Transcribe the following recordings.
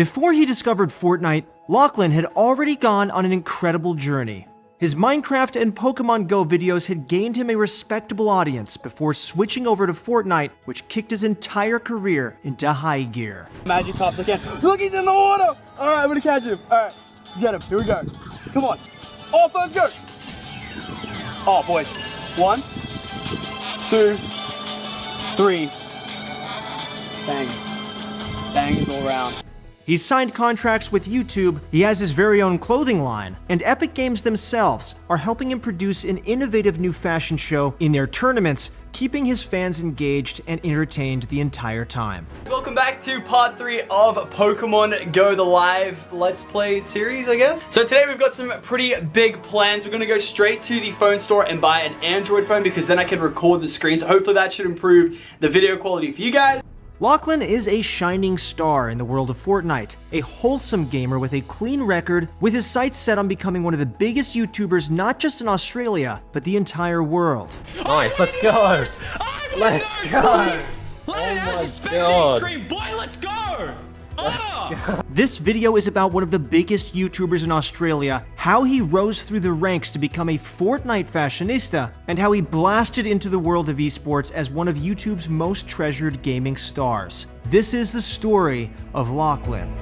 Before he discovered Fortnite, Lachlan had already gone on an incredible journey. His Minecraft and Pokemon Go videos had gained him a respectable audience before switching over to Fortnite, which kicked his entire career into high gear. Magic pops again. Look, he's in the water! Alright, I'm gonna catch him. Alright, get him. Here we go. Come on. Off, let's go! Oh, boys. 1, 2, 3. Bangs. Bangs all around. He's signed contracts with YouTube, he has his very own clothing line, and Epic Games themselves are helping him produce an innovative new fashion show in their tournaments, keeping his fans engaged and entertained the entire time. Welcome back to part 3 of Pokemon Go, the live Let's Play series, I guess. So today we've got some pretty big plans. We're gonna go straight to the phone store and buy an Android phone because then I can record the screen. So hopefully that should improve the video quality for you guys. Lachlan is a shining star in the world of Fortnite, a wholesome gamer with a clean record, with his sights set on becoming one of the biggest YouTubers not just in Australia, but the entire world. Nice, let's go! Let's go! Oh my god! Screen, boy, let's go! This video is about one of the biggest YouTubers in Australia, how he rose through the ranks to become a Fortnite fashionista, and how he blasted into the world of esports as one of YouTube's most treasured gaming stars. This is the story of Lachlan.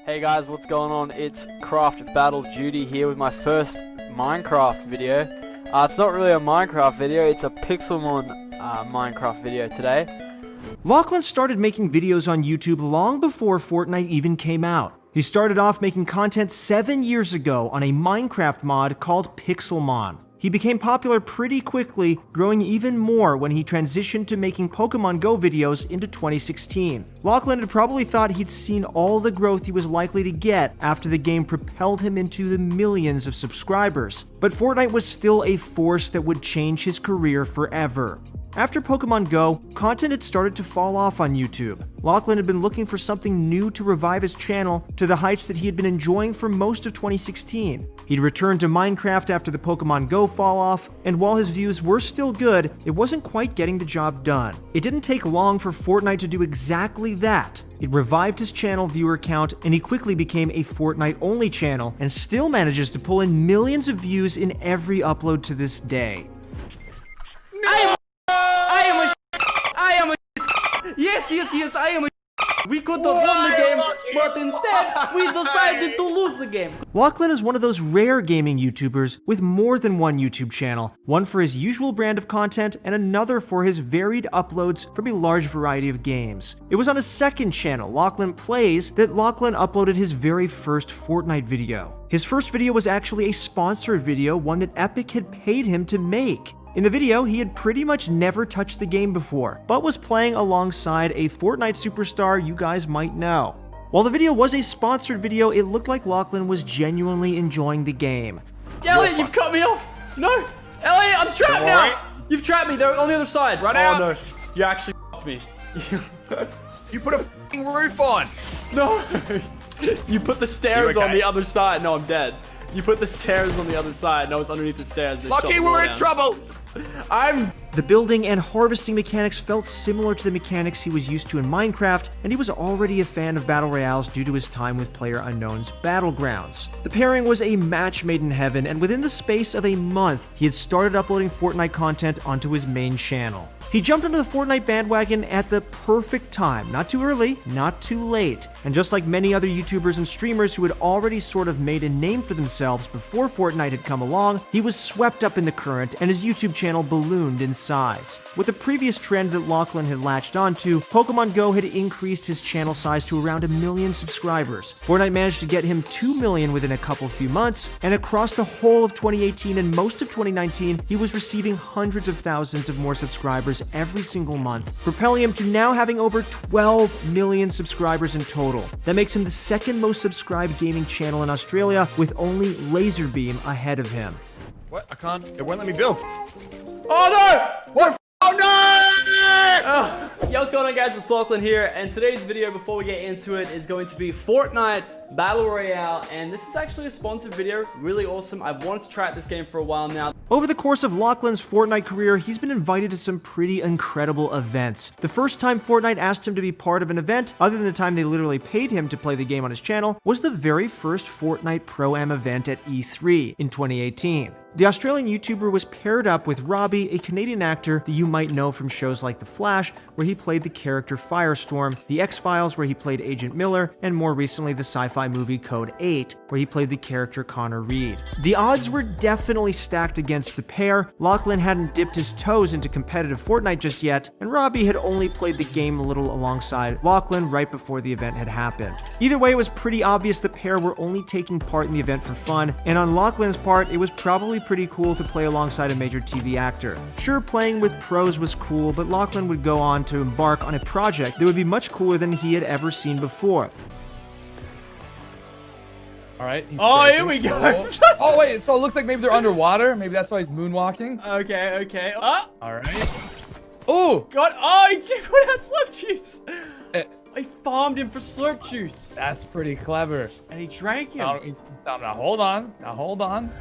Hey guys, what's going on? It's Craft Battle Duty here with my first Minecraft video. It's not really a Minecraft video, it's a Pixelmon Minecraft video today. Lachlan started making videos on YouTube long before Fortnite even came out. He started off making content 7 years ago on a Minecraft mod called Pixelmon. He became popular pretty quickly, growing even more when he transitioned to making Pokemon Go videos into 2016. Lachlan had probably thought he'd seen all the growth he was likely to get after the game propelled him into the millions of subscribers. But Fortnite was still a force that would change his career forever. After Pokemon Go, content had started to fall off on YouTube. Lachlan had been looking for something new to revive his channel to the heights that he had been enjoying for most of 2016. He'd returned to Minecraft after the Pokemon Go fall off, and while his views were still good, it wasn't quite getting the job done. It didn't take long for Fortnite to do exactly that. It revived his channel viewer count, and he quickly became a Fortnite-only channel, and still manages to pull in millions of views in every upload to this day. Yes, I am a We could have won the game, but instead, we decided to lose the game. Lachlan is one of those rare gaming YouTubers with more than one YouTube channel, one for his usual brand of content and another for his varied uploads from a large variety of games. It was on his second channel, Lachlan Plays, that Lachlan uploaded his very first Fortnite video. His first video was actually a sponsored video, one that Epic had paid him to make. In the video, he had pretty much never touched the game before, but was playing alongside a Fortnite superstar you guys might know. While the video was a sponsored video, it looked like Lachlan was genuinely enjoying the game. Elliot, you've cut me off! No! Elliot, I'm trapped now! You've trapped me, they're on the other side. Run out! Oh no, you actually f***ed me. You put a f***ing roof on! No! You put the stairs on the other side. No, I'm dead. You put the stairs on the other side. No, it's underneath the stairs. Lucky we're in trouble! The building and harvesting mechanics felt similar to the mechanics he was used to in Minecraft, and he was already a fan of Battle Royales due to his time with PlayerUnknown's Battlegrounds. The pairing was a match made in heaven, and within the space of a month, he had started uploading Fortnite content onto his main channel. He jumped onto the Fortnite bandwagon at the perfect time, not too early, not too late. And just like many other YouTubers and streamers who had already sort of made a name for themselves before Fortnite had come along, he was swept up in the current and his YouTube channel ballooned in size. With the previous trend that Lachlan had latched onto, Pokemon Go had increased his channel size to around 1 million subscribers. Fortnite managed to get him 2 million within a few months, and across the whole of 2018 and most of 2019, he was receiving hundreds of thousands of more subscribers every single month, propelling him to now having over 12 million subscribers in total. That makes him the second most subscribed gaming channel in Australia, with only Laserbeam ahead of him. What? I can't. It won't let me build. Oh no! What? Oh no! Yo, what's going on, guys? It's Lachlan here, and today's video, before we get into it, is going to be Fortnite Battle Royale, and this is actually a sponsored video. Really awesome. I've wanted to try out this game for a while now. Over the course of Lachlan's Fortnite career, he's been invited to some pretty incredible events. The first time Fortnite asked him to be part of an event, other than the time they literally paid him to play the game on his channel, was the very first Fortnite Pro-Am event at E3 in 2018. The Australian YouTuber was paired up with Robbie, a Canadian actor that you might know from shows like The Flash, where he played the character Firestorm, The X-Files, where he played Agent Miller, and more recently the sci-fi movie Code 8, where he played the character Connor Reed. The odds were definitely stacked against the pair. Lachlan hadn't dipped his toes into competitive Fortnite just yet, and Robbie had only played the game a little alongside Lachlan right before the event had happened. Either way, it was pretty obvious the pair were only taking part in the event for fun, and on Lachlan's part, it was probably pretty cool to play alongside a major TV actor. Sure, playing with pros was cool, but Lachlan would go on to embark on a project that would be much cooler than he had ever seen before. All right. Oh, here we go. Oh, wait. So it looks like maybe they're underwater. Maybe that's why he's moonwalking. Okay. Oh! All right. Oh! God. Oh, he put out slurp juice. Eh. I farmed him for slurp juice. That's pretty clever. And he drank him. Now hold on.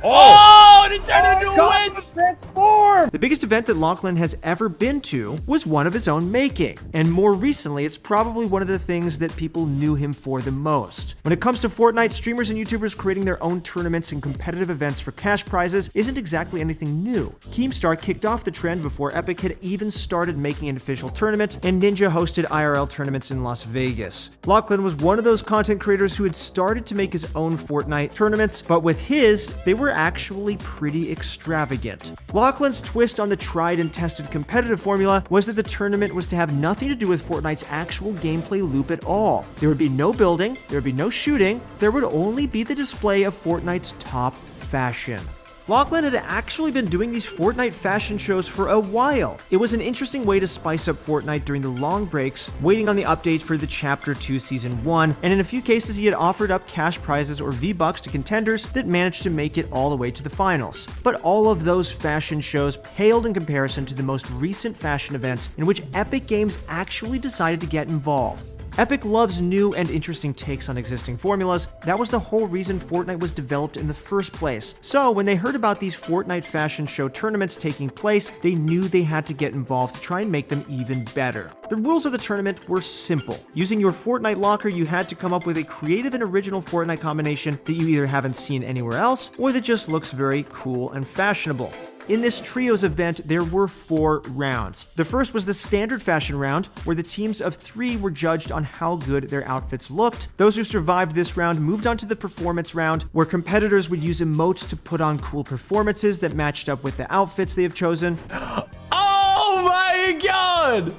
Oh, and it turned into a witch. Transform! The biggest event that Lachlan has ever been to was one of his own making, and more recently, it's probably one of the things that people knew him for the most. When it comes to Fortnite, streamers and YouTubers creating their own tournaments and competitive events for cash prizes isn't exactly anything new. Keemstar kicked off the trend before Epic had even started making an official tournament, and Ninja hosted IRL tournaments in Las Vegas. Lachlan was one of those content creators who had started to make his own Fortnite tournaments, but with his, they were actually pretty extravagant. Lachlan's twist on the tried and tested competitive formula was that the tournament was to have nothing to do with Fortnite's actual gameplay loop at all. There would be no building, there would be no shooting, there would only be the display of Fortnite's top fashion. Lachlan had actually been doing these Fortnite fashion shows for a while. It was an interesting way to spice up Fortnite during the long breaks, waiting on the updates for the Chapter 2 Season 1, and in a few cases he had offered up cash prizes or V-Bucks to contenders that managed to make it all the way to the finals. But all of those fashion shows paled in comparison to the most recent fashion events in which Epic Games actually decided to get involved. Epic loves new and interesting takes on existing formulas. That was the whole reason Fortnite was developed in the first place. So when they heard about these Fortnite fashion show tournaments taking place, they knew they had to get involved to try and make them even better. The rules of the tournament were simple. Using your Fortnite locker, you had to come up with a creative and original Fortnite combination that you either haven't seen anywhere else or that just looks very cool and fashionable. In this Trios event, there were 4 rounds. The first was the standard fashion round, where the teams of 3 were judged on how good their outfits looked. Those who survived this round moved on to the performance round, where competitors would use emotes to put on cool performances that matched up with the outfits they have chosen. Oh my god!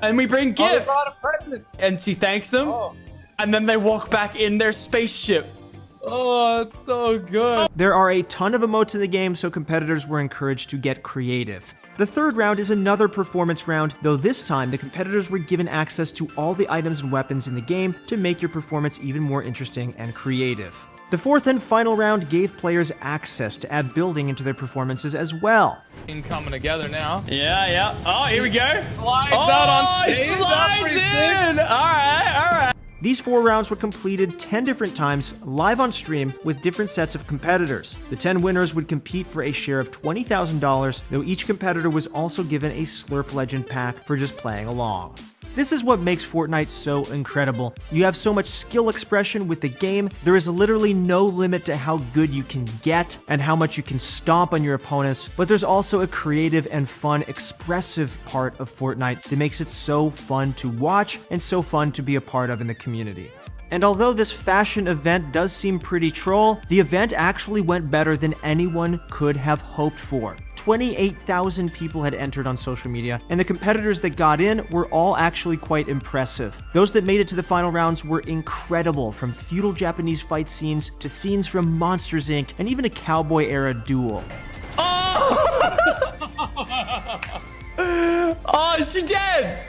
And we bring gifts. Oh, a present. And she thanks them. Oh. And then they walk back in their spaceship. Oh, it's so good. There are a ton of emotes in the game, so competitors were encouraged to get creative. The third round is another performance round, though this time the competitors were given access to all the items and weapons in the game to make your performance even more interesting and creative. The fourth and final round gave players access to add building into their performances as well. Coming together now. Yeah. Oh, here we go. Slides out on stage. Slides in. All right. These 4 rounds were completed 10 different times, live on stream, with different sets of competitors. The 10 winners would compete for a share of $20,000, though each competitor was also given a Slurp Legend pack for just playing along. This is what makes Fortnite so incredible. You have so much skill expression with the game, there is literally no limit to how good you can get and how much you can stomp on your opponents, but there's also a creative and fun, expressive part of Fortnite that makes it so fun to watch and so fun to be a part of in the community. And although this fashion event does seem pretty troll, the event actually went better than anyone could have hoped for. 28,000 people had entered on social media, and the competitors that got in were all actually quite impressive. Those that made it to the final rounds were incredible, from feudal Japanese fight scenes to scenes from Monsters Inc. and even a cowboy-era duel. Oh! Oh, she dead!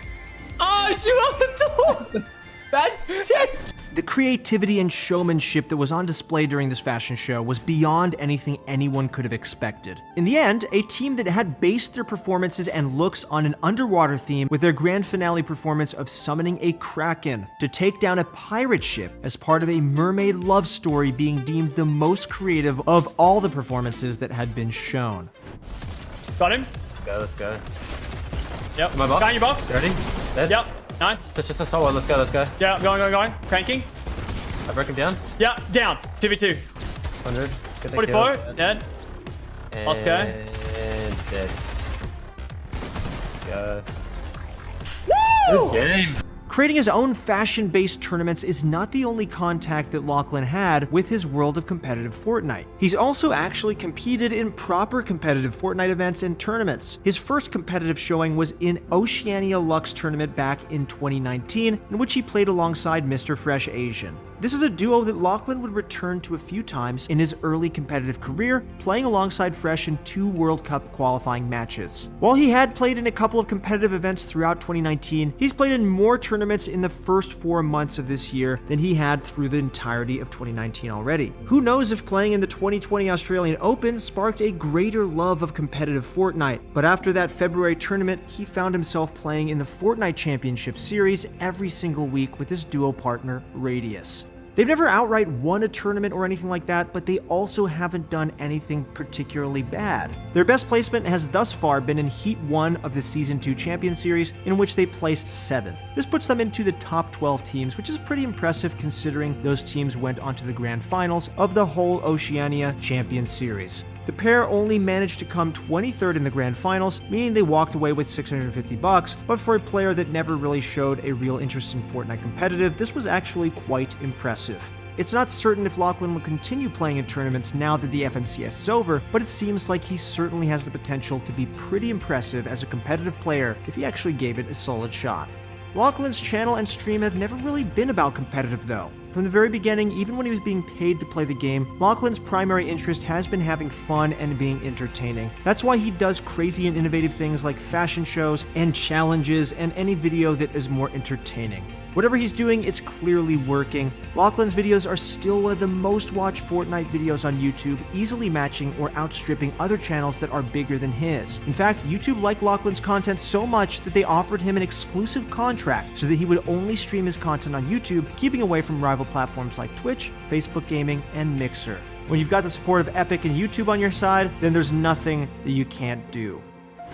Oh, she walked the door! That's sick! The creativity and showmanship that was on display during this fashion show was beyond anything anyone could have expected. In the end, a team that had based their performances and looks on an underwater theme with their grand finale performance of summoning a kraken to take down a pirate ship as part of a mermaid love story being deemed the most creative of all the performances that had been shown. Got him. Let's go. Yep. My box. Got your box. Ready? Dead. Yep. Nice. Just a solo. Let's go. Yeah, going. Cranking. I broke him down. Yeah, down. 2v2. 100. Get that 44. kill. Dead. And Oscar. dead. Go. Woo! Good game. Creating his own fashion-based tournaments is not the only contact that Lachlan had with his world of competitive Fortnite. He's also actually competed in proper competitive Fortnite events and tournaments. His first competitive showing was in Oceania Lux tournament back in 2019, in which he played alongside Mr. Fresh Asian. This is a duo that Lachlan would return to a few times in his early competitive career, playing alongside Fresh in 2 World Cup qualifying matches. While he had played in a couple of competitive events throughout 2019, he's played in more tournaments in the first 4 months of this year than he had through the entirety of 2019 already. Who knows if playing in the 2020 Australian Open sparked a greater love of competitive Fortnite, but after that February tournament, he found himself playing in the Fortnite Championship Series every single week with his duo partner, Radius. They've never outright won a tournament or anything like that, but they also haven't done anything particularly bad. Their best placement has thus far been in Heat 1 of the Season 2 Champion Series, in which they placed 7th. This puts them into the top 12 teams, which is pretty impressive considering those teams went onto the grand finals of the whole Oceania Champion Series. The pair only managed to come 23rd in the grand finals, meaning they walked away with $650, but for a player that never really showed a real interest in Fortnite competitive, this was actually quite impressive. It's not certain if Lachlan will continue playing in tournaments now that the FNCS is over, but it seems like he certainly has the potential to be pretty impressive as a competitive player if he actually gave it a solid shot. Lachlan's channel and stream have never really been about competitive though. From the very beginning, even when he was being paid to play the game, Lachlan's primary interest has been having fun and being entertaining. That's why he does crazy and innovative things like fashion shows and challenges and any video that is more entertaining. Whatever he's doing, it's clearly working. Lachlan's videos are still one of the most watched Fortnite videos on YouTube, easily matching or outstripping other channels that are bigger than his. In fact, YouTube liked Lachlan's content so much that they offered him an exclusive contract so that he would only stream his content on YouTube, keeping away from rival platforms like Twitch, Facebook Gaming, and Mixer. When you've got the support of Epic and YouTube on your side, then there's nothing that you can't do.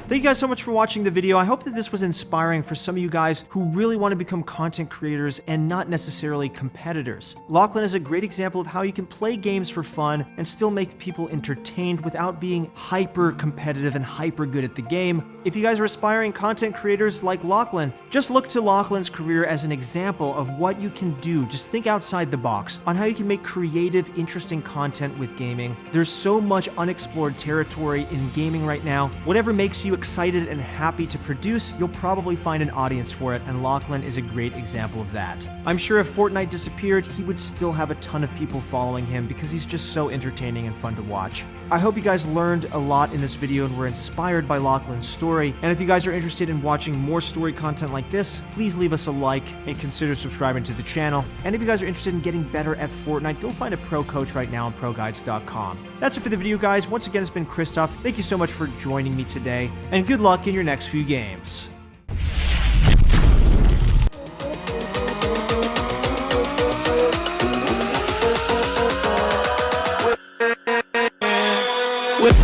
Thank you guys so much for watching the video. I hope that this was inspiring for some of you guys who really want to become content creators and not necessarily competitors. Lachlan is a great example of how you can play games for fun and still make people entertained without being hyper competitive and hyper good at the game. If you guys are aspiring content creators like Lachlan, just look to Lachlan's career as an example of what you can do. Just think outside the box on how you can make creative, interesting content with gaming. There's so much unexplored territory in gaming right now. Whatever makes you excited and happy to produce, you'll probably find an audience for it, and Lachlan is a great example of that. I'm sure if Fortnite disappeared, he would still have a ton of people following him because he's just so entertaining and fun to watch. I hope you guys learned a lot in this video and were inspired by Lachlan's story, and if you guys are interested in watching more story content like this, please leave us a like and consider subscribing to the channel. And if you guys are interested in getting better at Fortnite, go find a pro coach right now on ProGuides.com. That's it for the video, guys. Once again, it's been Christoph. Thank you so much for joining me today, and good luck in your next few games. With